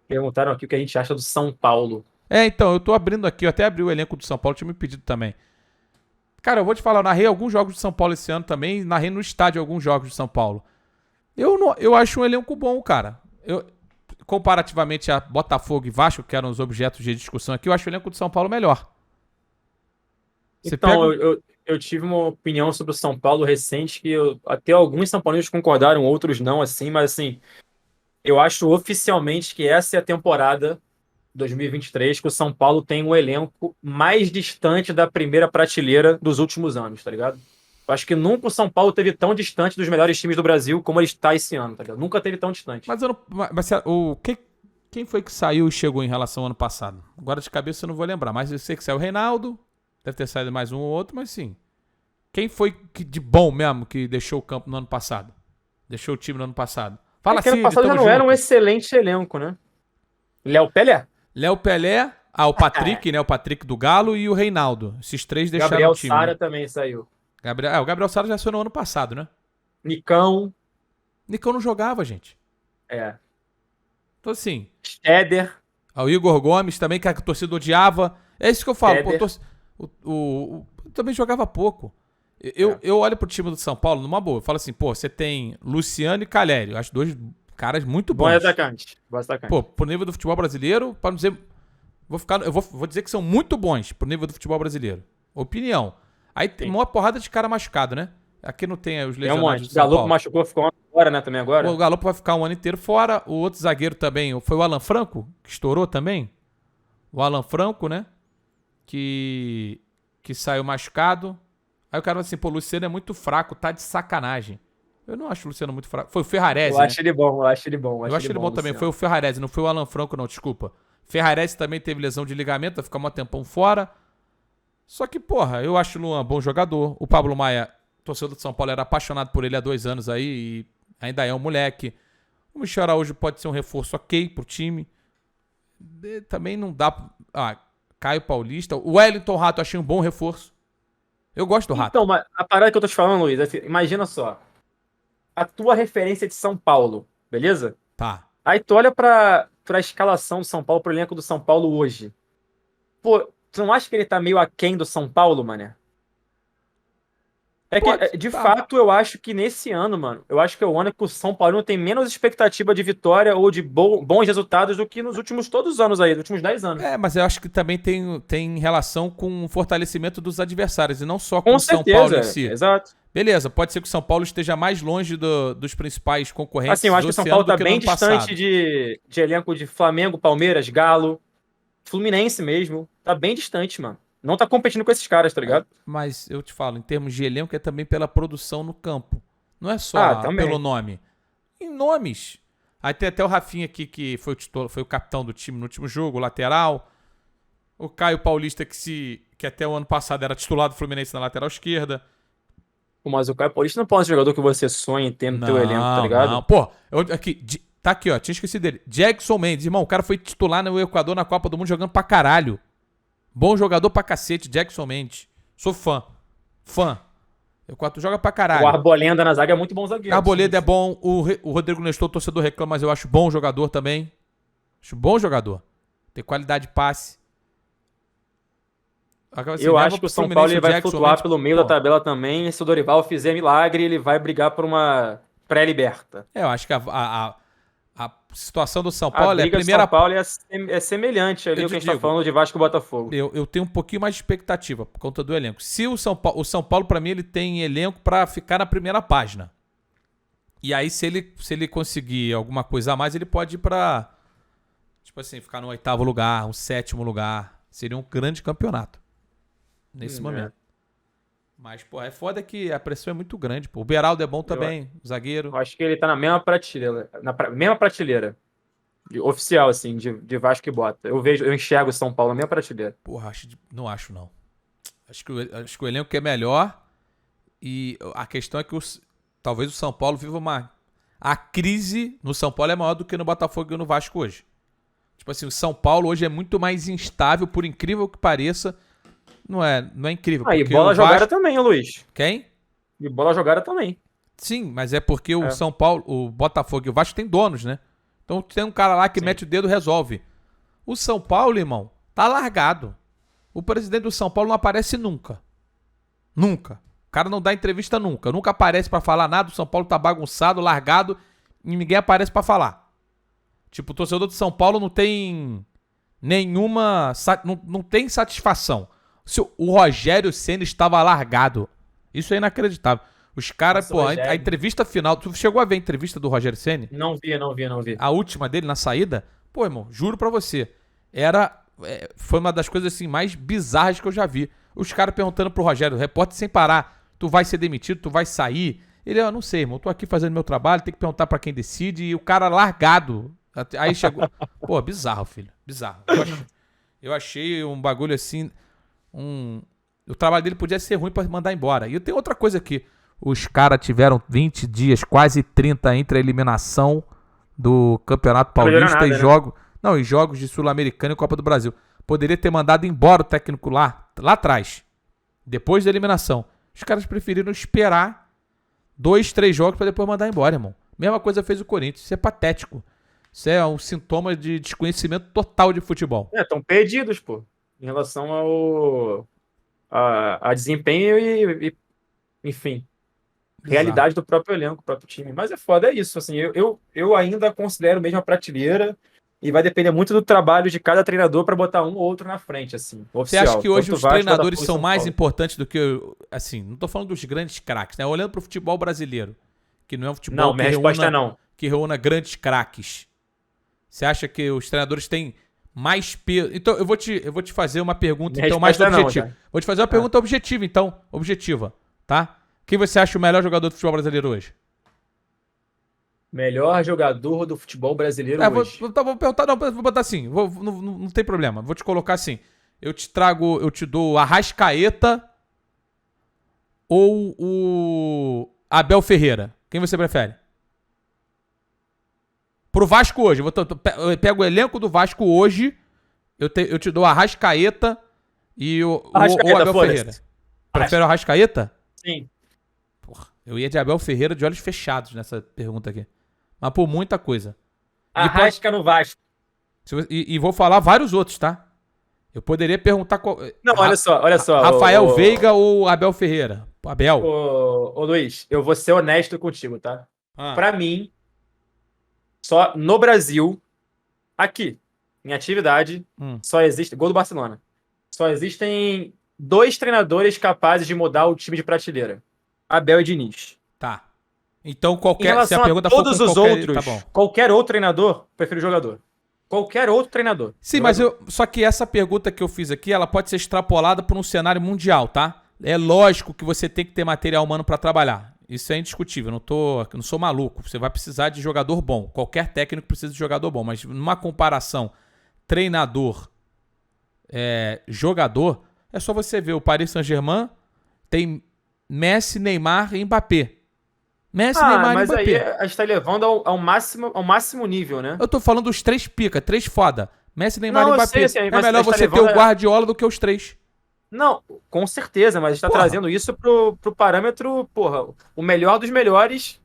Perguntaram aqui o que a gente acha do São Paulo. Então, eu tô abrindo aqui, eu até abri o elenco do São Paulo, tinha me pedido também. Cara, eu vou te falar, eu narrei alguns jogos de São Paulo esse ano também, narrei no estádio alguns jogos de São Paulo. Eu acho um elenco bom, cara. Comparativamente a Botafogo e Vasco, que eram os objetos de discussão aqui, eu acho o elenco do São Paulo melhor. Você Então, pega. eu tive uma opinião sobre o São Paulo recente que até alguns São Paulinos concordaram, outros não, assim, mas assim, eu acho oficialmente que essa é a temporada 2023 que o São Paulo tem um elenco mais distante da primeira prateleira dos últimos anos, tá ligado? Eu acho que nunca o São Paulo teve tão distante dos melhores times do Brasil como ele está esse ano, tá ligado? Nunca teve tão distante. Mas eu não. Quem foi que saiu e chegou em relação ao ano passado? Agora de cabeça eu não vou lembrar, mas eu sei que saiu o Reinaldo, deve ter saído mais um ou outro, mas sim. Quem foi de bom mesmo que deixou o campo no ano passado? Deixou o time no ano passado? É Fala, que ano Cid, passado já tamo não era um junto. excelente elenco, né? Léo Pelé, Léo Pelé, o Patrick, né? O Patrick do Galo e o Reinaldo. Esses três deixaram o Gabriel time, né? Sara também saiu. O Gabriel Sara já foi no ano passado, né? Nicão, Nicão não jogava, gente. é, Então, assim, Éder, o Igor Gomes também, que a torcida odiava. É isso que eu falo, pô, Éder. também jogava pouco. É. Eu olho pro time do São Paulo numa boa. Eu falo assim, pô, você tem Luciano e Calério. Acho dois caras muito Bom bons. atacante. Bom Pô, atacante. pro nível do futebol brasileiro, para não dizer. Vou dizer que são muito bons pro nível do futebol brasileiro. Opinião. Aí tem Sim. uma porrada de cara machucado, né? Aqui não tem os Tem um lesionados do monte. São Galo Paulo. machucou, ficou agora, né? Também O agora. Galo vai ficar um ano inteiro fora. O outro zagueiro também. Foi o Alan Franco, que estourou também. O Alan Franco, né? Que, que saiu machucado. Aí o cara fala assim, pô, o Luciano é muito fraco, tá de sacanagem. Eu não acho o Luciano muito fraco. Foi o Eu Ferrarese, né? acho ele bom, eu acho ele bom, eu Eu acho acho ele ele bom, bom também. Foi Luciano. o Ferrarese, não foi o Alan Franco, não, desculpa. Ferrarese também teve lesão de ligamento, vai ficar um tempão fora. Só que, porra, eu acho o Luan bom jogador. O Pablo Maia, torcedor de São Paulo, era apaixonado por ele há 2 anos aí e ainda é um moleque. O Michel Araújo pode ser um reforço ok pro time. Também não dá. Caio Paulista. O Wellington Rato, achei um bom reforço. Eu gosto do Rato. Então, mas a parada que eu tô te falando, Luiz, é assim, imagina só. A tua referência de São Paulo, beleza? Tá. Aí tu olha pra escalação do São Paulo, pro elenco do São Paulo hoje. Pô, tu não acha que ele tá meio aquém do São Paulo, mané? É que, Pode. de Tá. fato, eu acho que nesse ano, mano, eu acho que é o ano que o São Paulo tem menos expectativa de vitória ou de bons resultados do que nos últimos todos os anos aí, nos últimos 10 anos. Mas eu acho que também tem relação com o fortalecimento dos adversários e não só com Com o São Paulo em certeza, si. exato. Beleza, pode ser que o São Paulo esteja mais longe dos principais Assim, eu concorrentes acho que do o São oceano Paulo do tá que no bem ano distante passado. de elenco de Flamengo, Palmeiras, Galo, Fluminense mesmo. Tá bem distante, mano. Não tá competindo com esses caras, tá ligado? Mas eu te falo, em termos de elenco, é também pela produção no campo. Não é Ah, só pelo também. nome. Em nomes. Aí tem até o Rafinha aqui, que foi o capitão do time no último jogo, o lateral. O Caio Paulista, que até o ano passado era titular do Fluminense na lateral esquerda. Pô, mas o Caio Paulista não pode ser um jogador que você sonha em ter no teu elenco, tá Não, não. ligado? Pô, tá aqui, ó. Tinha esquecido dele. Jackson Mendes, irmão. O cara foi titular no Equador na Copa do Mundo jogando pra caralho. Bom jogador pra cacete, Jackson Mendes. Sou fã. Fã. Equador joga pra O caralho. Arbolenda na zaga é muito bom zagueiro, sim, Arboleda é sim. bom. O Rodrigo Nestor, torcedor, reclama, mas eu acho bom jogador também. Acho bom jogador. Tem qualidade de passe. Agora assim, Eu leva acho que pro o São Paulo Fluminense ele o vai Jackson flutuar Mendes. pelo meio da Pô, tabela também. E se o Dorival fizer milagre, ele vai brigar por uma pré-liberta. eu acho que a situação do São A Paulo é a briga do São primeira. Paulo é semelhante ali Eu ao que te a gente tá digo, falando de Vasco e Botafogo. eu tenho um pouquinho mais de expectativa por conta do elenco. Se o São Paulo, pra mim, ele tem elenco pra ficar na primeira página. E aí, se ele conseguir alguma coisa a mais, ele pode ir pra, tipo assim, ficar no 8º lugar, um 7º lugar. Seria um grande campeonato nesse É. momento. Mas, pô, é foda que a pressão é muito grande, pô. O Beraldo é bom Eu também, zagueiro. acho que ele tá na mesma prateleira, mesma prateleira, oficial, assim, de Vasco e Bota. Eu enxergo o São Paulo na mesma prateleira. Porra, não acho, não. Acho que o elenco é melhor. E a questão é que talvez o São Paulo viva uma. A crise no São Paulo é maior do que no Botafogo e no Vasco hoje. Tipo assim, o São Paulo hoje é muito mais instável, por incrível que pareça. Não é incrível, Ah, e porque o bola jogada Vasco. também, Luiz. Quem? E bola jogada também. Sim, mas é porque o É. São Paulo, o Botafogo e o Vasco têm donos, né? Então tem um cara lá que Sim. mete o dedo e resolve. O São Paulo, irmão, tá largado. O presidente do São Paulo não aparece nunca. Nunca. O cara não dá entrevista nunca. Nunca aparece pra falar nada. O São Paulo tá bagunçado, largado. E ninguém aparece pra falar. Tipo, o torcedor do São Paulo não tem nenhuma... Não tem satisfação. O Rogério Ceni estava largado. Isso é inacreditável. Os caras, Nossa, pô, a Rogério. entrevista final... Tu chegou a ver a entrevista do Rogério Ceni? Não vi. A última dele na saída? Pô, irmão, juro pra você. Foi uma das coisas assim mais bizarras que eu já vi. Os caras perguntando pro Rogério, o repórter sem parar, tu vai ser demitido, tu vai sair? Ele, eu não sei, irmão, tô aqui fazendo meu trabalho, tem que perguntar pra quem decide. E o cara largado. Aí chegou... Pô, bizarro, filho. Bizarro. Eu achei um bagulho assim... O trabalho dele podia ser ruim pra mandar embora. E tem outra coisa aqui. Os caras tiveram 20 dias, quase 30 entre a eliminação do Campeonato Paulista nada, e né? jogos de Sul-Americana e Copa do Brasil. Poderia ter mandado embora o técnico lá atrás. Depois da eliminação. Os caras preferiram esperar 2, 3 jogos pra depois mandar embora, irmão. Mesma coisa fez o Corinthians. Isso é patético. Isso é um sintoma de desconhecimento total de futebol. Estão perdidos, pô, em relação a desempenho enfim, realidade do próprio elenco, do próprio time. Mas é foda, é isso. Assim, eu ainda considero mesmo a prateleira e vai depender muito do trabalho de cada treinador para botar um ou outro na frente, assim, Você oficial. acha que hoje Tanto os Vasco, treinadores Botafogo e são São mais Paulo. importantes do que, assim, não tô falando dos grandes craques, né? Olhando pro futebol brasileiro, que não é um futebol Não, minha resposta é não. que reúna grandes craques. Você acha que os treinadores têm mais peso? Então, eu vou te fazer uma pergunta, Minha então, mais resposta é não, objetiva. já. Vou te fazer uma pergunta objetiva, então. Objetiva, tá? Quem você acha o melhor jogador do futebol brasileiro hoje? Melhor jogador do futebol brasileiro hoje. Vou perguntar, não, vou botar assim, não tem problema. Vou te colocar assim. Eu te dou o Arrascaeta ou o Abel Ferreira. Quem você prefere? Pro Vasco hoje. Eu pego o elenco do Vasco hoje. Eu te dou a Arrascaeta e o Arrascaeta, Abel foda-se. Ferreira. Prefere o Arrascaeta? Sim. Porra, eu ia de Abel Ferreira de olhos fechados nessa pergunta aqui. Mas por muita coisa. Arrasca no Vasco. E vou falar vários outros, tá? Eu poderia perguntar... Não, olha só. Rafael Veiga ou Abel Ferreira? Abel. Ô, Luiz, eu vou ser honesto contigo, tá? Ah. Pra mim, só no Brasil, aqui, em atividade, só existe... Gol do Barcelona. Só existem 2 treinadores capazes de mudar o time de prateleira. Abel e Diniz. Tá. Então, Em relação a todos os outros, Tá bom. qualquer outro treinador, prefiro jogador. Qualquer outro treinador. Sim, jogador. mas só que essa pergunta que eu fiz aqui, ela pode ser extrapolada para um cenário mundial, tá? É lógico que você tem que ter material humano para trabalhar. Isso é indiscutível. Eu não sou maluco. Você vai precisar de jogador bom. Qualquer técnico precisa de jogador bom. Mas numa comparação treinador, jogador, é só você ver o Paris Saint-Germain tem Messi, Neymar e Mbappé. Messi, Neymar mas e Mbappé. aí a gente tá levando ao máximo nível, né? Eu tô falando dos 3 pica, 3 foda. Messi, Neymar Não, e eu Mbappé. sei, assim, É mas melhor a gente tá você ter levando o Guardiola do que os 3. Não, com certeza, mas a gente tá Porra. trazendo isso pro parâmetro, porra, o melhor dos melhores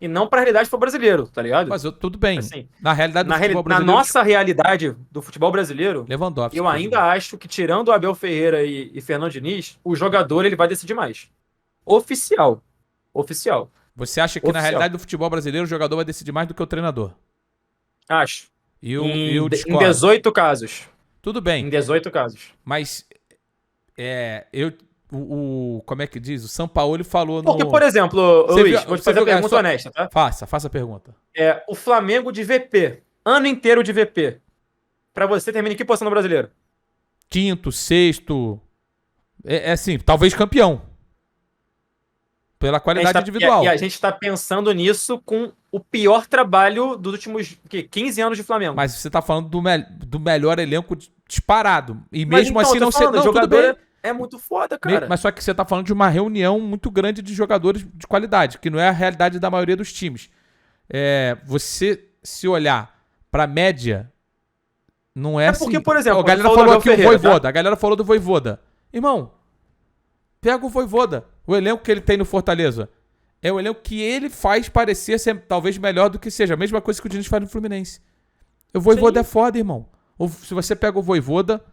e não pra realidade do futebol brasileiro, tá ligado? Mas tudo bem. Assim, Na realidade do futebol na brasileiro... nossa realidade do futebol brasileiro, Lewandowski. eu ainda acho que tirando o Abel Ferreira e Fernando Diniz, o jogador ele vai decidir mais. Oficial. Você acha que na realidade do futebol brasileiro o jogador vai decidir mais do que o treinador? Acho. Eu Em discordo. 18 casos. Tudo Em bem, 18 casos. mas como é que diz? O Sampaoli falou Porque, no... por exemplo, Você Luiz, viu- vou te você fazer a viu- pergunta honesta, tá? Faça a pergunta. O Flamengo de VP, ano inteiro de VP, pra você termina em que posição no brasileiro? Quinto, sexto... assim, talvez campeão. Pela qualidade individual. E a gente tá pensando nisso com o pior trabalho dos últimos 15 anos de Flamengo. Mas você tá falando do melhor elenco disparado. E Mas mesmo então, assim eu tô não ser... falando, Não, o tudo jogador bem. é muito foda, cara. Mas só que você tá falando de uma reunião muito grande de jogadores de qualidade, que não é a realidade da maioria dos times. Você se olhar pra média, não é assim. Porque, por exemplo, a galera falou falou do aqui Abel o Ferreira, Vojvoda. A galera falou do Vojvoda. Irmão, pega o Vojvoda. O elenco que ele tem no Fortaleza. É o elenco que ele faz parecer ser talvez melhor do que seja. A mesma coisa que o Diniz faz no Fluminense. O Vojvoda Sim. é foda, irmão. Se você pega o Vojvoda,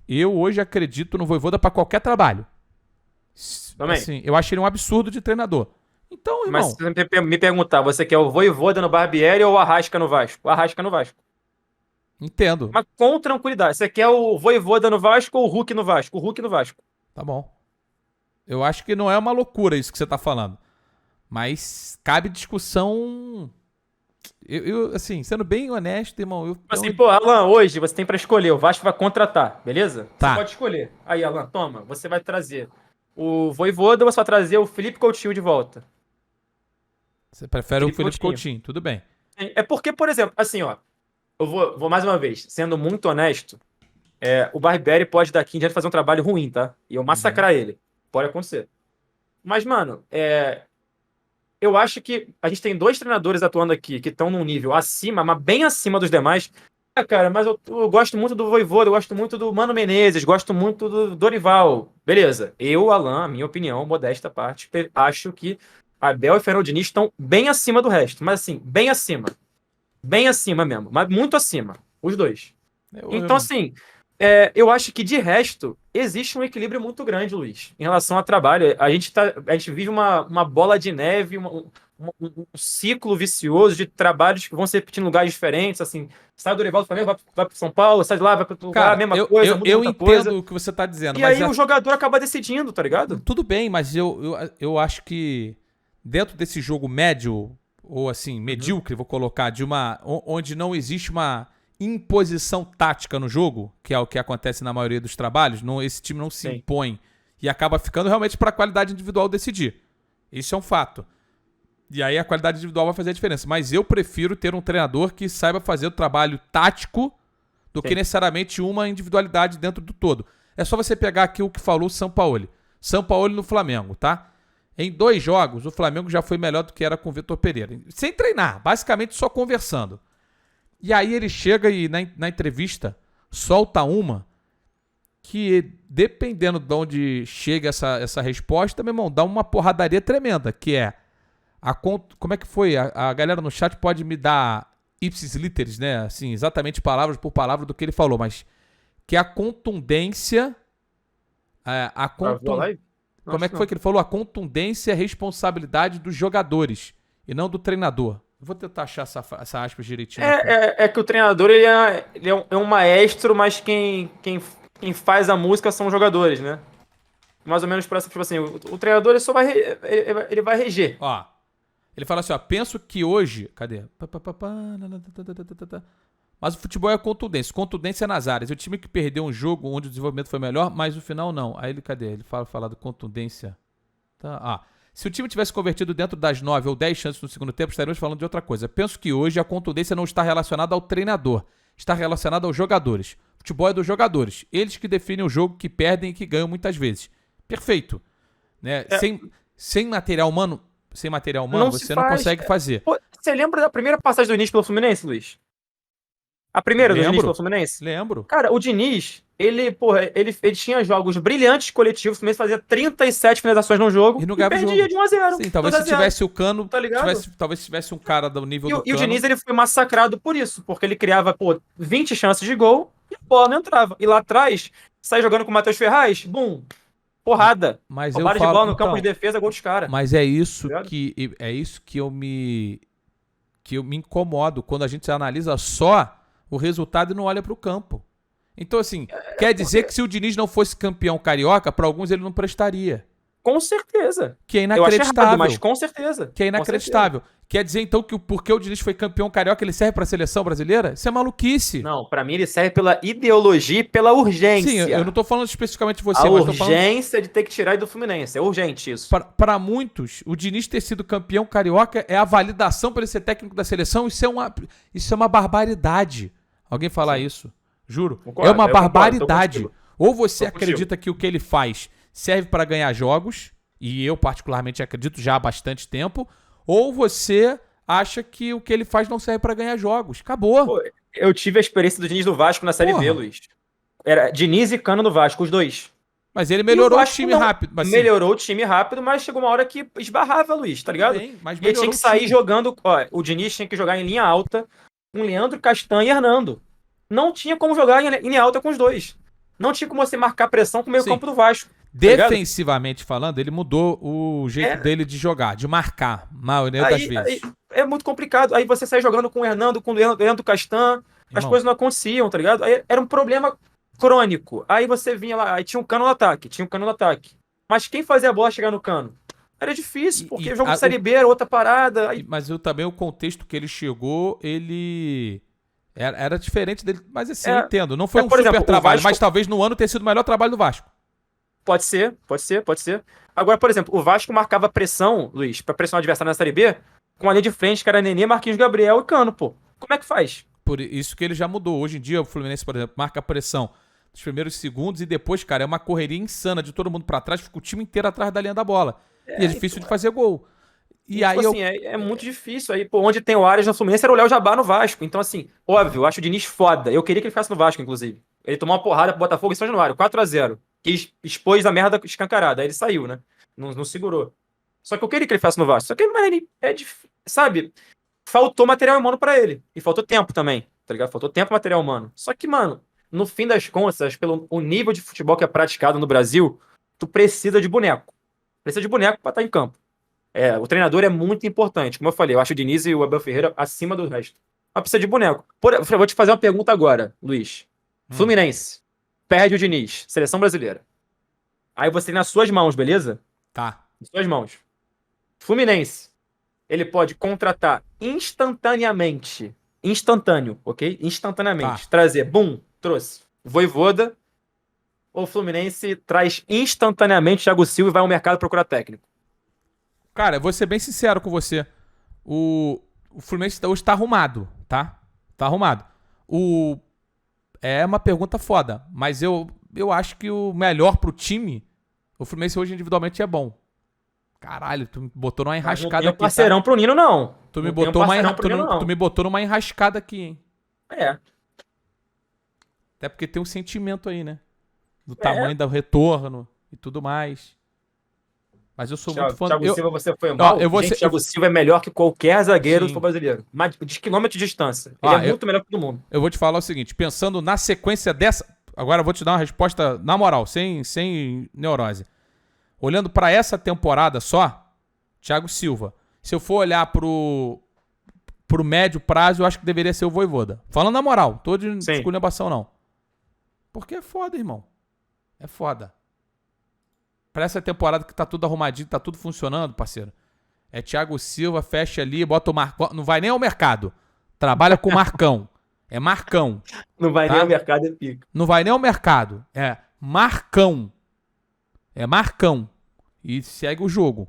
eu hoje acredito no Vojvoda pra qualquer trabalho. Também. Assim, eu acho ele um absurdo de treinador. Então, Mas se irmão, você me perguntar, você quer o Vojvoda no Barbieri ou o Arrasca no Vasco? O Arrasca no Vasco. entendo. Mas com tranquilidade. Você quer o Vojvoda no Vasco ou o Hulk no Vasco? O Hulk no Vasco. Tá bom. Eu acho que não é uma loucura isso que você tá falando. Mas cabe discussão. Assim, sendo bem honesto, irmão, Assim, pô, Alan, hoje você tem pra escolher. O Vasco vai contratar, beleza? Você Tá. pode escolher. Aí, Alan, toma. Você vai trazer o Vojvoda ou você vai trazer o Felipe Coutinho de volta? Você prefere o Felipe Felipe Coutinho. Coutinho, tudo bem. É porque, por exemplo, assim, ó. Eu vou mais uma vez, sendo muito honesto, o Barbieri pode daqui em diante fazer um trabalho ruim, tá? E eu massacrar ele. Pode acontecer. Mas, mano, eu acho que a gente tem dois treinadores atuando aqui que estão num nível acima, mas bem acima dos demais. Cara, mas eu gosto muito do Vojvoda, eu gosto muito do Mano Menezes, gosto muito do Dorival. Beleza. Eu, Alan, a minha opinião, modesta parte, acho que Abel e Fernando Diniz estão bem acima do resto. Mas assim, bem acima. Bem acima mesmo. Mas muito acima. Os dois. Então, assim, eu acho que de resto, existe um equilíbrio muito grande, Luiz, em relação ao trabalho. A gente vive uma bola de neve, um ciclo vicioso de trabalhos que vão se repetindo em lugares diferentes. Assim, sai do Dorival do Flamengo, vai para São Paulo, sai de lá, vai para outro lugar, a Cara, mesma coisa, muda eu muita coisa. entendo o que você tá dizendo, E mas aí o jogador acaba decidindo, tá ligado? tudo bem, mas eu acho que dentro desse jogo médio, ou assim, medíocre, vou colocar, onde não existe uma imposição tática no jogo, que é o que acontece na maioria dos trabalhos, esse time não se Sim. impõe e acaba ficando realmente para a qualidade individual decidir. Isso é um fato. E aí a qualidade individual vai fazer a diferença. Mas eu prefiro ter um treinador que saiba fazer o trabalho tático do que Sim. necessariamente uma individualidade dentro do todo. É só você pegar aqui o que falou o Sampaoli. Sampaoli no Flamengo, tá? Em 2 jogos, o Flamengo já foi melhor do que era com o Vitor Pereira. Sem treinar, basicamente só conversando. E aí ele chega e na entrevista solta uma que, dependendo de onde chega essa resposta, meu irmão, dá uma porradaria tremenda, que é como é que foi? A galera no chat pode me dar ipsis literis, né? Assim, exatamente palavras por palavra do que ele falou, mas que a contundência... Travou a live? Como é que foi que ele falou? A contundência e a responsabilidade dos jogadores e não do treinador. Eu vou tentar achar essa aspas direitinho aqui. É que o treinador ele é um maestro, mas quem faz a música são os jogadores, né? Mais ou menos para essa, tipo assim, o treinador ele só vai, ele vai reger. Ó, ele fala assim, ó, penso que hoje... Cadê? Mas o futebol é contundência. Contundência nas áreas. O time que perdeu um jogo onde o desenvolvimento foi melhor, mas o final não. Aí cadê? Ele fala de contundência. Tá. Se o time tivesse convertido dentro das 9 ou 10 chances no segundo tempo, estaríamos falando de outra coisa. Penso que hoje a contundência não está relacionada ao treinador. Está relacionada aos jogadores. O futebol é dos jogadores. Eles que definem o jogo, que perdem e que ganham muitas vezes. Perfeito. Né? Sem material humano, você não consegue fazer. Pô, você lembra da primeira passagem do Diniz pelo Fluminense, Luiz? A primeira do Diniz pelo Fluminense? Lembro. Cara, o Diniz, ele tinha jogos brilhantes coletivos. O Fluminense fazia 37 finalizações no jogo E não ganhava perdia jogo. de 1-0. Sim, talvez se tivesse o Cano, tá ligado? talvez tivesse um cara do nível do Cano. E o Diniz ele foi massacrado por isso, porque ele criava 20 chances de gol e a bola não entrava. E lá atrás, sai jogando com o Matheus Ferraz, bum, porrada. Mas Roubada de bola no campo de defesa, gol dos caras. Mas é isso que eu me incomodo quando a gente analisa só o resultado e não olha para o campo. Então, assim, quer dizer que se o Diniz não fosse campeão carioca, para alguns ele não prestaria. Com certeza. Que é inacreditável. Eu acho errado, mas com certeza. Que é inacreditável. Quer dizer, então, que porque o Diniz foi campeão carioca, ele serve para a seleção brasileira? Isso é maluquice. Não, para mim ele serve pela ideologia e pela urgência. Sim, eu não tô falando especificamente de você, a mas urgência de ter que tirar ele do Fluminense. É urgente isso. Para muitos, o Diniz ter sido campeão carioca é a validação para ele ser técnico da seleção. Isso é uma barbaridade. Alguém falar isso. Juro. Concordo, é uma barbaridade. Concordo, Ou você acredita que o que ele faz serve para ganhar jogos, e eu particularmente acredito já há bastante tempo, ou você acha que o que ele faz não serve para ganhar jogos. Acabou. Pô, eu tive a experiência do Diniz do Vasco na Série B, Luiz. Era Diniz e Cano no Vasco, os dois. Mas ele melhorou o time rápido. Mas, melhorou o time rápido, mas chegou uma hora que esbarrava, Luiz, tá ligado? Bem, mas ele tinha que sair jogando. Ó, o Diniz tinha que jogar em linha alta, com Leandro, Castan e Hernando. Não tinha como jogar em alta com os dois. Não tinha como você marcar pressão com o meio Sim. campo do Vasco, tá ligado? Defensivamente falando, ele mudou o jeito É, dele de jogar, de marcar, maioria das aí vezes. é muito complicado. Aí você sai jogando com o Hernando, com o Leandro Castan, as Irmão, coisas não aconteciam, tá ligado? Aí era um problema crônico. Aí você vinha lá, aí tinha um Cano no ataque, tinha um Cano no ataque. Mas quem fazia a bola chegar no Cano? Era difícil, e, porque e jogo de Série B era outra parada. Aí, mas eu também o contexto que ele chegou, ele era diferente dele, mas assim, eu é, entendo. Não foi um por super exemplo, o trabalho, Vasco. mas talvez no ano tenha sido o melhor trabalho do Vasco. Pode ser, pode ser, pode ser. Agora, por exemplo, o Vasco marcava pressão, Luiz, pra pressionar o adversário na Série B, com a linha de frente, que era Nenê, Marquinhos Gabriel e Cano, pô. Como é que faz? Por isso que ele já mudou. Hoje em dia, o Fluminense, por exemplo, marca a pressão nos primeiros segundos e depois, cara, é uma correria insana de todo mundo pra trás, fica o time inteiro atrás da linha da bola. E é difícil de fazer gol. E E, tipo aí eu. assim, é muito difícil. Aí, pô, onde tem o Arias no Fluminense era o Léo Jabá no Vasco. Então, assim, óbvio, eu acho o Diniz foda. Eu queria que ele ficasse no Vasco, inclusive. Ele tomou uma porrada pro Botafogo em São Januário, 4-0. Que expôs a merda escancarada. Aí ele saiu, né? Não segurou. Só que eu queria que ele ficasse no Vasco. Só que, mano, ele é difícil. Sabe? Faltou material humano pra ele. E faltou tempo também, tá ligado? Faltou tempo e material humano. Só que, mano, no fim das contas, pelo o nível de futebol que é praticado no Brasil, tu precisa de boneco. Precisa de boneco pra estar em campo. O treinador é muito importante. Como eu falei, eu acho o Diniz e o Abel Ferreira acima do resto. Mas precisa de boneco. Eu vou te fazer uma pergunta agora, Luiz. Hum, Fluminense. Perde o Diniz. Seleção brasileira. Aí você tem nas suas mãos, beleza? tá. Nas suas mãos. Fluminense. Ele pode contratar instantaneamente. Instantâneo, ok? Instantaneamente. Tá. Trazer. Bum, trouxe. Voivoda. Ou o Fluminense traz instantaneamente Thiago Silva e vai ao mercado procurar técnico. Cara, eu vou ser bem sincero com você. O Fluminense hoje tá arrumado, tá? Tá arrumado. O, é uma pergunta foda, mas eu acho que o melhor pro time, o Fluminense hoje individualmente é bom. Caralho, tu me botou numa Mas não enrascada tem um aqui, tá? parceirão pro Nino, não. Tu me Não tem um botou parceirão pro Nino, tu não. me botou numa enrascada aqui, hein? É. Até porque tem um sentimento aí, né? Do É. tamanho do retorno e tudo mais. Mas eu sou muito fã. Thiago Silva, você foi Ó, mal? eu vou Gente, ser. Eu, Thiago Silva é melhor que qualquer zagueiro do sim. futebol brasileiro. Mas de quilômetro de distância. Ele Ó, é muito melhor que todo mundo. eu vou te falar o seguinte: pensando na sequência dessa. Agora eu vou te dar uma resposta na moral, sem neurose. Olhando pra essa temporada só, Thiago Silva. Se eu for olhar pro médio prazo, eu acho que deveria ser o Voivoda. Falando na moral, tô de Sim. esculhambação não. Porque é foda, irmão. É foda. Pra essa temporada que tá tudo arrumadinho, tá tudo funcionando, parceiro. É Thiago Silva, fecha ali, bota o Marcão. Não vai nem ao mercado. Trabalha com o Marcão. É Marcão, Não vai nem ao tá? mercado e pica. Não vai nem ao mercado. É Marcão. É Marcão. E segue o jogo.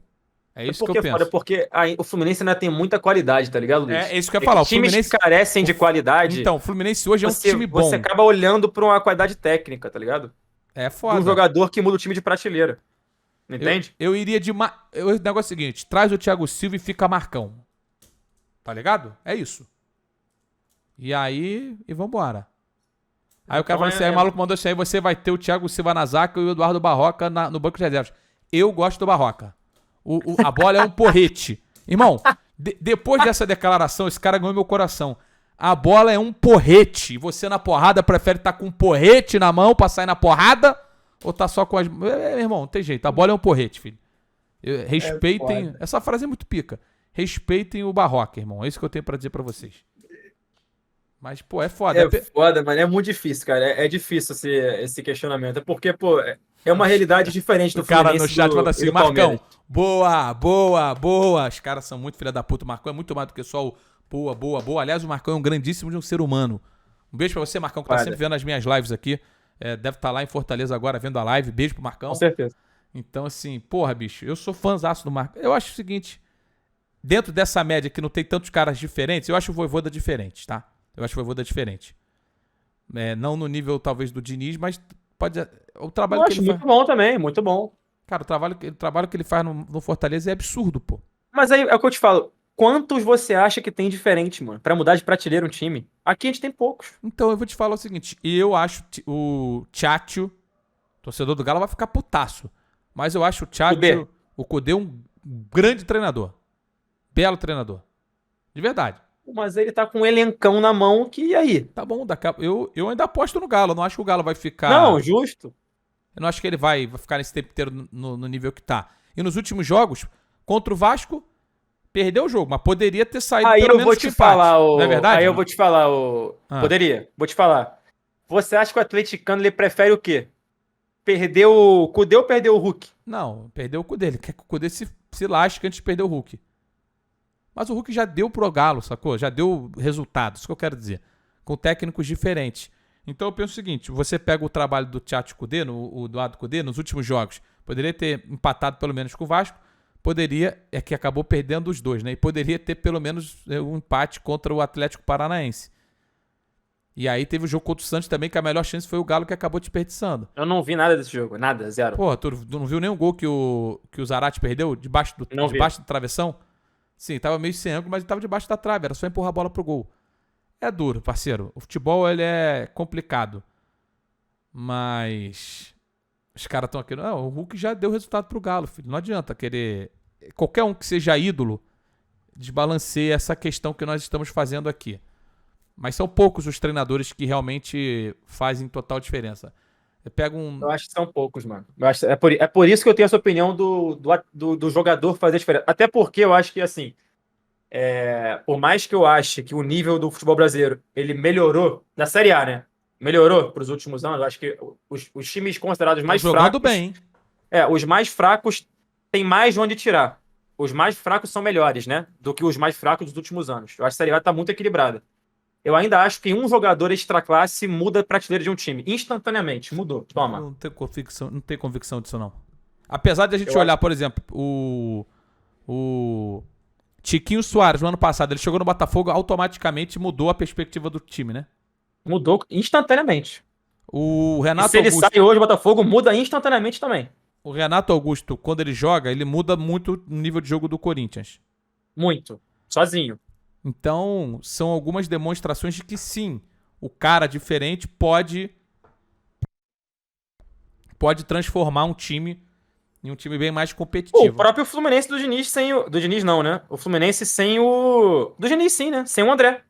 É isso que eu Foda, penso. porque o Fluminense ainda tem muita qualidade, tá ligado, Luiz? É isso que eu ia falar. O Times Fluminense. que carecem de qualidade, Então, o Fluminense hoje é um time bom. você acaba olhando pra uma qualidade técnica, tá ligado? É De um foda. jogador que muda o time de prateleira. Entende? Eu iria de. O negócio é o seguinte: traz o Thiago Silva e fica Marcão. Tá ligado? É isso. E aí. E vambora. Aí o cara Então falou assim: aí o maluco mandou assim: aí você vai ter o Thiago Silva na zaga e o Eduardo Barroca no banco de reservas. Eu gosto do Barroca. A bola é um porrete. Irmão, depois dessa declaração, esse cara ganhou meu coração. A bola é um porrete. Você na porrada prefere estar com um porrete na mão pra sair na porrada? Ou tá só com as. Irmão, não tem jeito. A bola é um porrete, filho. Respeitem. foda. Essa frase é muito pica. Respeitem o Barroca, irmão. É isso que eu tenho pra dizer pra vocês. Mas, pô, é foda. É foda, mano. É muito difícil, cara. É difícil esse questionamento. É porque, pô, é uma realidade diferente do O cara Fluminense no chat manda e assim: do Marcão, Palmeiras. boa, boa, boa. Os caras são muito filha da puta. O Marcão é muito mais do que só o boa, boa, boa. Aliás, o Marcão é um grandíssimo de um ser humano. Um beijo pra você, Marcão, que tá Foda. sempre vendo as minhas lives aqui. Deve estar lá em Fortaleza agora vendo a live. Beijo pro Marcão. Com certeza. Então, assim, porra, bicho, eu sou fãzaço do Marcão. Eu acho o seguinte: dentro dessa média que não tem tantos caras diferentes, eu acho o Vojvoda diferente, tá? Eu acho o Vojvoda diferente. Não no nível, talvez, do Diniz, mas pode. O trabalho Eu que acho ele muito faz. bom também, muito bom. Cara, o trabalho que ele faz no Fortaleza é absurdo, pô. Mas aí é o que eu te falo. Quantos você acha que tem diferente, mano, pra mudar de prateleira um time? Aqui a gente tem poucos. Então eu vou te falar o seguinte: eu acho o Tchatcho, torcedor do Galo, vai ficar putaço. Mas eu acho Kudê. o Kudê um grande treinador. Belo treinador. De verdade. Mas ele tá com um elencão na mão que e aí? Tá bom, eu ainda aposto no Galo. Eu não acho que o Galo vai Não, ficar. justo. Eu não acho que ele vai ficar nesse tempo inteiro no nível que tá. E nos últimos jogos, contra o Vasco, perdeu o jogo, mas poderia ter saído Aí pelo eu vou menos com te empate. falar, Não é aí verdade? eu vou te falar, o Ah, poderia, vou te falar. Você acha que o atleticano ele prefere o quê? Perder o Cudê ou perder o Hulk? não, perdeu o cu dele. Quer que o Cudê se lasque antes de perder o Hulk. Mas o Hulk já deu pro Galo, sacou? Já deu resultado, isso que eu quero dizer. Com técnicos diferentes. Então eu penso o seguinte: você pega o trabalho do Tchatcho Kudê, o Eduardo Cudê, nos últimos jogos. Poderia ter empatado pelo menos com o Vasco. Poderia, é que acabou perdendo os dois, né? E poderia ter pelo menos um empate contra o Atlético Paranaense. E aí teve o jogo contra o Santos também, que a melhor chance foi o Galo que acabou desperdiçando. Eu não vi nada desse jogo, nada, zero. Porra, tu não viu nenhum gol que o Zarate perdeu Não vi. debaixo do travessão? Sim, tava meio sem ângulo, mas ele tava debaixo da trave, era só empurrar a bola pro gol. É duro, parceiro. O futebol, ele é complicado. Mas os caras estão aqui. Não, o Hulk já deu resultado pro Galo, filho. Não adianta querer. Qualquer um que seja ídolo desbalanceia essa questão que nós estamos fazendo aqui. Mas são poucos os treinadores que realmente fazem total diferença. Eu pego um. Eu acho que são poucos, mano. É por isso que eu tenho essa opinião do jogador fazer diferença. Até porque eu acho que, assim, por mais que eu ache que o nível do futebol brasileiro ele melhorou, da Série A, né? Melhorou para os últimos anos. Eu acho que os times considerados Estão mais jogando fracos. bem, hein? Os mais fracos têm mais de onde tirar. Os mais fracos são melhores, né? Do que os mais fracos dos últimos anos. Eu acho que a Série A tá muito equilibrada. Eu ainda acho que um jogador extra classe muda a prateleira de um time. Instantaneamente. Mudou. Eu Toma. não tenho convicção disso, não. Apesar de a gente Eu olhar, acho. por exemplo, o Tiquinho Soares, no ano passado, ele chegou no Botafogo, automaticamente mudou a perspectiva do time, né? Mudou instantaneamente. O E se Renato ele sai Augusto, hoje, o Botafogo muda instantaneamente também. o Renato Augusto, quando ele joga, ele muda muito o nível de jogo do Corinthians. Muito. Sozinho. Então, são algumas demonstrações de que sim, o cara diferente pode transformar um time em um time bem mais Pô, o competitivo. próprio Fluminense do Diniz sem o. Do Diniz não, né? O Fluminense sem o. Do Diniz sim, né? Sem o André.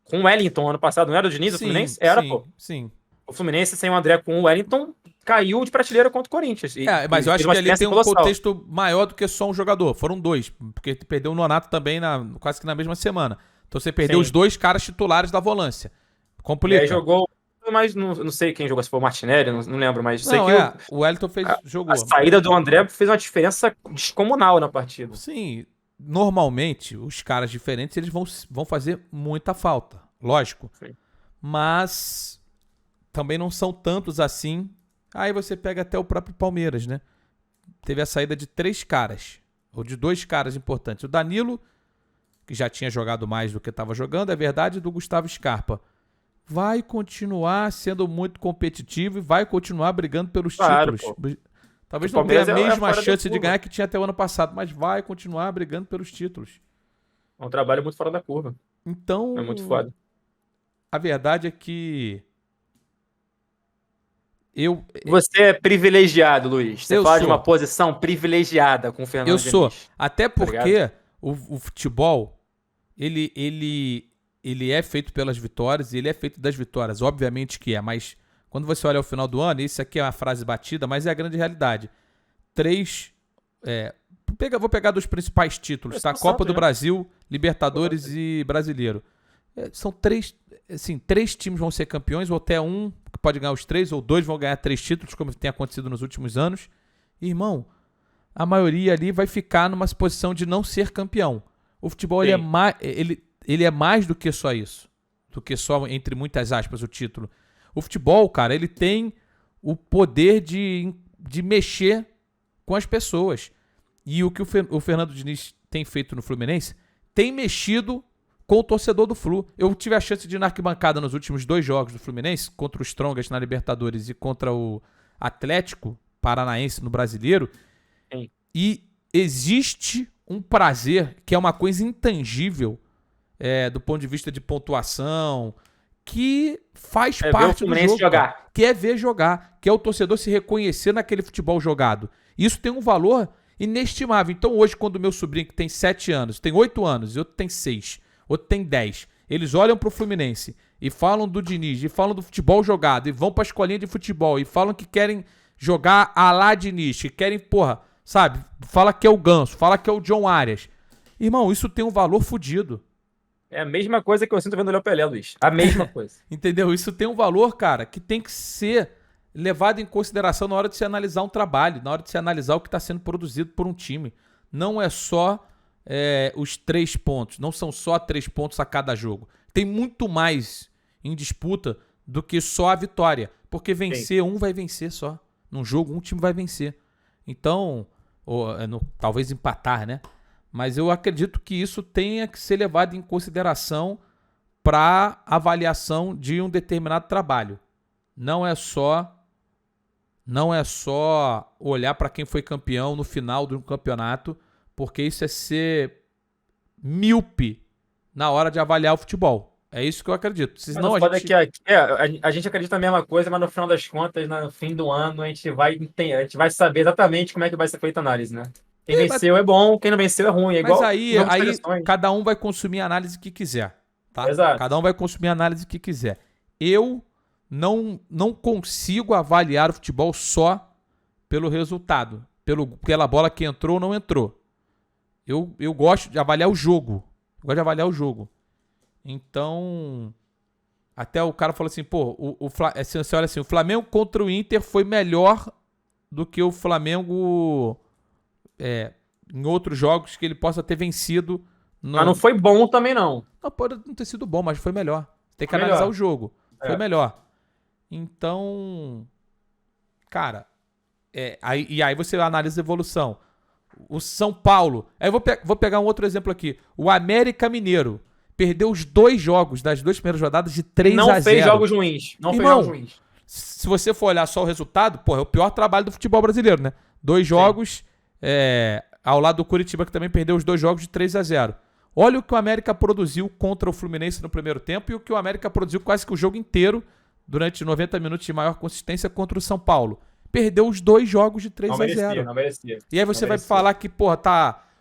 Com o Wellington ano passado, não era o Diniz, o Sim, Fluminense? Era, sim, pô. sim. O Fluminense sem o André com o Wellington caiu de prateleira contra o Corinthians. Mas eu Fez acho uma que ali diferença tem um colossal. contexto maior do que só um jogador. Foram dois, porque perdeu o Nonato também quase que na mesma semana. Então você perdeu Sim. os dois caras titulares da volância. E Complica. aí jogou. Mas não sei quem jogou, se foi o Martinelli, não lembro, mas sei Não, que o Wellington a jogou. saída do André fez uma diferença descomunal na partida. Sim, normalmente os caras diferentes eles vão fazer muita falta, lógico. Sim. Mas também não são tantos assim. Aí você pega até o próprio Palmeiras, né? Teve a saída de 3 caras, ou de 2 caras importantes. O Danilo, que já tinha jogado mais do que estava jogando, é verdade, e do Gustavo Scarpa. Vai continuar sendo muito competitivo e vai continuar brigando pelos Claro, títulos. pô. Talvez O não tenha a Palmeiras é mesma fora da chance de curva. ganhar que tinha até o ano passado, mas vai continuar brigando pelos títulos. É um trabalho muito fora da curva. É muito Então, foda. a verdade é que eu, Você é privilegiado, Luiz. Você eu fala de uma sou. posição privilegiada com o Eu Fernando sou. Diniz. Até Tá ligado? porque o futebol, ele é feito pelas vitórias e ele é feito das vitórias. Obviamente que é, mas quando você olha ao final do ano, isso aqui é uma frase batida, mas é a grande realidade. Vou pegar dos principais títulos, tá? Espírito Copa Santo, do né? Brasil, Libertadores e Brasileiro. São 3, assim, 3 times vão ser campeões, ou até um que pode ganhar os 3, ou 2 vão ganhar 3 títulos, como tem acontecido nos últimos anos. E, irmão, a maioria ali vai ficar numa posição de não ser campeão. O futebol ele Sim. ele é mais do que só isso. Do que só, entre muitas aspas, o título. O futebol, cara, ele tem o poder de mexer com as pessoas. E o que o Fernando Diniz tem feito no Fluminense tem mexido com o torcedor do Flu. Eu tive a chance de ir na arquibancada nos últimos 2 jogos do Fluminense, contra o Strongest na Libertadores e contra o Atlético Paranaense no Brasileiro. Sim. E existe um prazer que é uma coisa intangível do ponto de vista de pontuação, que faz É ver o parte do Fluminense jogo, jogar. cara. Que é ver jogar, que é o torcedor se reconhecer naquele futebol jogado. Isso tem um valor inestimável. Então hoje, quando o meu sobrinho, que tem 7 anos, tem 8 anos e outro tem 6, outro tem 10. Eles olham pro Fluminense e falam do Diniz, e falam do futebol jogado, e vão pra escolinha de futebol, e falam que querem jogar a lá Diniz, que querem, porra, sabe? Fala que é o Ganso, fala que é o John Arias. Irmão, isso tem um valor fudido. É a mesma coisa que eu sinto vendo o Léo Pelé, Luiz. A mesma coisa. Entendeu? Isso tem um valor, cara, que tem que ser levado em consideração na hora de se analisar um trabalho, na hora de se analisar o que está sendo produzido por um time. Não é só os 3 pontos, não são só 3 pontos a cada jogo. Tem muito mais em disputa do que só a vitória, porque vencer, um vai vencer só. Num jogo, um time vai vencer. Então, talvez empatar, né? Mas eu acredito que isso tenha que ser levado em consideração para avaliação de um determinado trabalho. Não é só olhar para quem foi campeão no final do campeonato, porque isso é ser míope na hora de avaliar o futebol. É isso que eu acredito. Senão a gente acredita na mesma coisa, mas no final das contas, no fim do ano, a gente vai saber exatamente como é que vai ser feita a análise, né? Quem venceu é bom, quem não venceu é ruim. É igual aí cada um vai consumir a análise que quiser. Tá? Exato. Cada um vai consumir a análise que quiser. Eu não consigo avaliar o futebol só pelo resultado, pela bola que entrou ou não entrou. Eu gosto de avaliar o jogo. Então, até o cara falou assim, pô, você olha assim, o Flamengo contra o Inter foi melhor do que o Flamengo em outros jogos que ele possa ter vencido. Mas não foi bom também, não. Não, pode não ter sido bom, mas foi melhor. Tem que analisar o jogo. Foi melhor. Então, cara, aí você analisa a evolução. O São Paulo. Aí eu vou pegar um outro exemplo aqui. O América Mineiro perdeu os 2 jogos das 2 primeiras rodadas de 3-0. Não fez jogos ruins. Se você for olhar só o resultado, pô, é o pior trabalho do futebol brasileiro, né? 2 jogos, ao lado do Curitiba, que também perdeu os 2 jogos de 3-0. Olha o que o América produziu contra o Fluminense no primeiro tempo e o que o América produziu quase que o jogo inteiro durante 90 minutos de maior consistência contra o São Paulo. Perdeu os 2 jogos de 3-0. Não merecia. E aí você vai falar que, porra,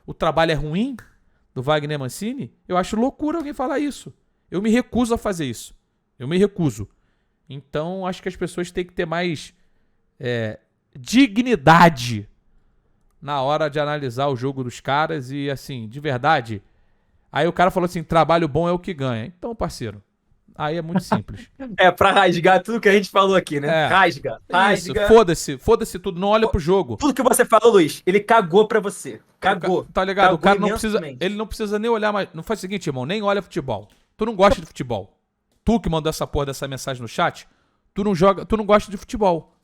o trabalho é ruim do Wagner Mancini? Eu acho loucura alguém falar isso. Eu me recuso a fazer isso. Então, acho que as pessoas têm que ter mais dignidade na hora de analisar o jogo dos caras e, assim, de verdade. Aí o cara falou assim, trabalho bom é o que ganha. Então, parceiro, aí é muito simples. Pra rasgar tudo que a gente falou aqui, né? Rasga. Isso, foda-se tudo, não olha pro jogo. Tudo que você falou, Luiz, ele cagou pra você. Cagou. Tá ligado? O cara não precisa nem olhar mais. Não faz o seguinte, irmão, nem olha futebol. Tu não gosta de futebol. Tu que mandou essa porra dessa mensagem no chat, tu não gosta de futebol.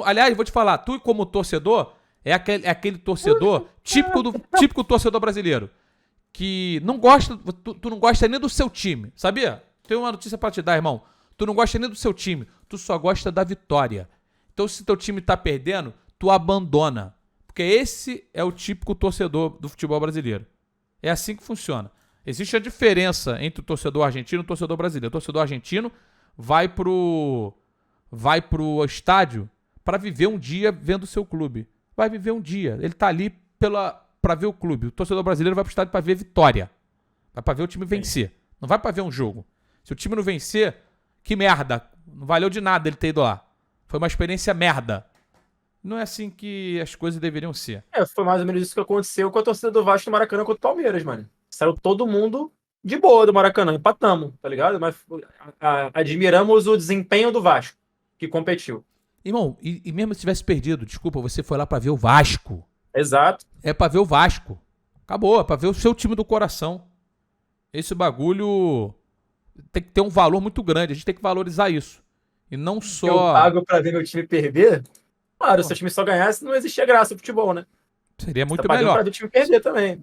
Aliás, vou te falar, tu como torcedor, é aquele torcedor típico torcedor brasileiro. Que não gosta, tu não gosta nem do seu time, sabia? Tenho uma notícia pra te dar, irmão. Tu não gosta nem do seu time, tu só gosta da vitória. Então, se teu time tá perdendo, tu abandona. Porque esse é o típico torcedor do futebol brasileiro. É assim que funciona. Existe a diferença entre o torcedor argentino e o torcedor brasileiro. O torcedor argentino vai pro estádio pra viver um dia vendo o seu clube. Vai viver um dia. Ele tá ali pra ver o clube. O torcedor brasileiro vai pro estádio pra ver vitória. Vai pra ver o time vencer. Não vai pra ver um jogo. Se o time não vencer, que merda. Não valeu de nada ele ter ido lá. Foi uma experiência merda. Não é assim que as coisas deveriam ser. Foi mais ou menos isso que aconteceu com a torcida do Vasco no Maracanã contra o Palmeiras, mano. Saiu todo mundo de boa do Maracanã. Empatamos, tá ligado? Mas admiramos o desempenho do Vasco, que competiu. Irmão, e mesmo se tivesse perdido, desculpa, você foi lá pra ver o Vasco. Exato. É pra ver o Vasco. Acabou, é pra ver o seu time do coração. Esse bagulho tem que ter um valor muito grande. A gente tem que valorizar isso. E não só... Eu pago pra ver meu time perder? Claro, se o time só ganhasse, não existia graça no futebol, né? Seria muito melhor. melhor. Pra ver o time perder também.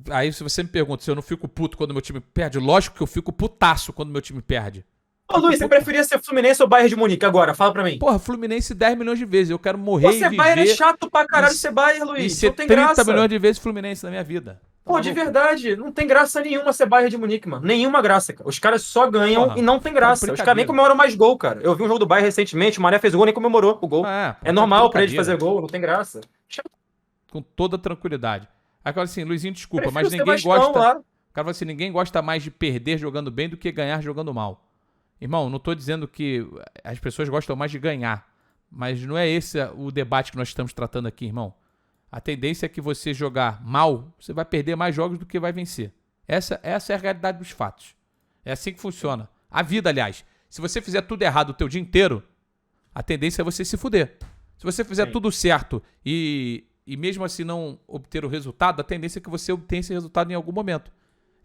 Aí se você me pergunta se eu não fico puto quando meu time perde, lógico que eu fico putaço quando meu time perde. Ô, Luiz, você preferia ser Fluminense ou Bayern de Munique agora? Fala pra mim. Porra, Fluminense 10 milhões de vezes. Eu quero morrer e viver... Bayern é chato pra caralho ser Bayern, Luiz. E ser não tem 30 graça. milhões de vezes Fluminense na minha vida. Pô, de verdade, não tem graça nenhuma ser Bayern de Munique, mano. Nenhuma graça, cara. Os caras só ganham e não tem graça. Os caras nem comemoram mais gol, cara. Eu vi um jogo do Bayern recentemente, o Mané fez gol, nem comemorou o gol. É normal pra ele fazer gol, não tem graça. Com toda tranquilidade. Agora assim, Luizinho, desculpa, Prefiro mas ninguém gosta... O cara fala assim, ninguém gosta mais de perder jogando bem do que ganhar jogando mal. Irmão, não tô dizendo que as pessoas gostam mais de ganhar, mas não é esse o debate que nós estamos tratando aqui, irmão. A tendência é que você jogar mal, você vai perder mais jogos do que vai vencer. Essa é a realidade dos fatos. É assim que funciona. A vida, aliás. Se você fizer tudo errado o teu dia inteiro, a tendência é você se fuder. Se você fizer Sim. tudo certo e mesmo assim não obter o resultado, a tendência é que você obtenha esse resultado em algum momento.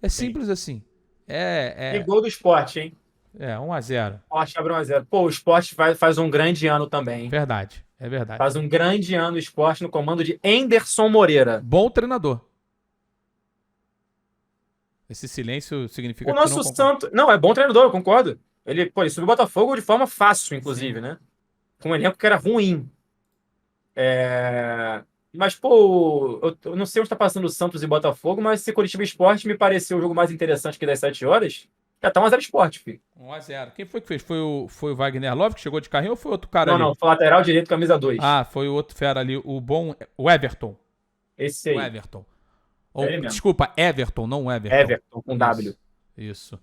É Sim. simples assim. E gol do Sport, hein? 1-0. Sport abre 1-0. Pô, o Sport faz um grande ano também, hein? Verdade, é verdade. Faz um grande ano o Sport no comando de Enderson Moreira. Bom treinador. Esse silêncio significa O que tu não nosso concorda. Santos. Não, é bom treinador, eu concordo. Ele subiu o Botafogo de forma fácil, inclusive, né? Com um elenco que era ruim. Mas, pô, eu não sei onde está passando o Santos e Botafogo, mas esse Curitiba Sport me pareceu o jogo mais interessante que das 7 horas. Já tá 1-0 Sport, filho. 1-0. Quem foi que fez? Foi o Wagner Love que chegou de carrinho ou foi outro cara Não, ali? não, foi lateral direito, camisa 2. Ah, foi o outro fera ali, o Everton. Esse O aí. Everton. É Ou, ele mesmo. desculpa, Everton, não o Everton. Everton, com Isso. W. Isso.